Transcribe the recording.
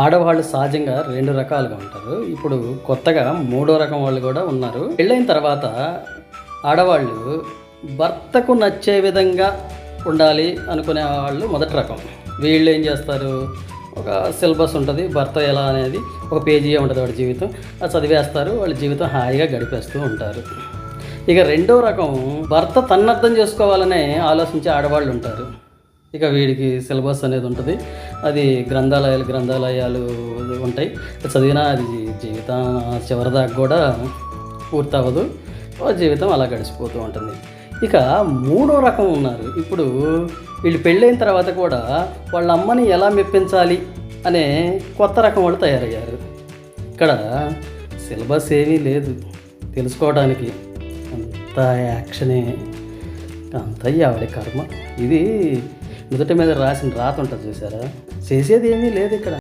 ఆడవాళ్ళు సహజంగా 2 రకాలుగా ఉంటారు. ఇప్పుడు కొత్తగా మూడో రకం వాళ్ళు కూడా ఉన్నారు. పెళ్ళైన తర్వాత ఆడవాళ్ళు భర్తకు నచ్చే విధంగా ఉండాలి అనుకునే వాళ్ళు మొదటి రకం. వీళ్ళు ఏం చేస్తారు, ఒక సిలబస్ ఉంటుంది, భర్త ఎలా అనేది ఒక పేజీయే ఉంటుంది వాడి జీవితం, అది చదివేస్తారు, వాళ్ళ జీవితం హాయిగా గడిపేస్తూ ఉంటారు. ఇక రెండో రకం, భర్త తన్నర్థం చేసుకోవాలనే ఆలోచించే ఆడవాళ్ళు ఉంటారు. ఇక వీడికి సిలబస్ అనేది ఉంటుంది, అది గ్రంథాలయాలు ఉంటాయి, చదివినా అది జీవితం చివరిదాకా కూడా పూర్తవ్వదు, జీవితం అలా గడిచిపోతూ ఉంటుంది. ఇక మూడో రకం ఉన్నారు. ఇప్పుడు వీళ్ళు పెళ్ళైన తర్వాత కూడా వాళ్ళ అమ్మని ఎలా మెప్పించాలి అనే కొత్త రకం వాళ్ళు తయారయ్యారు. ఇక్కడ సిలబస్ ఏమీ లేదు తెలుసుకోవడానికి, అంత యాక్షనే, అంత ఆవిడ కర్మ. ఇది నుదుటి మీద రాసిన రాత ఉంటుంది చూసారా, చేసేది ఏమీ లేదు ఇక్కడ.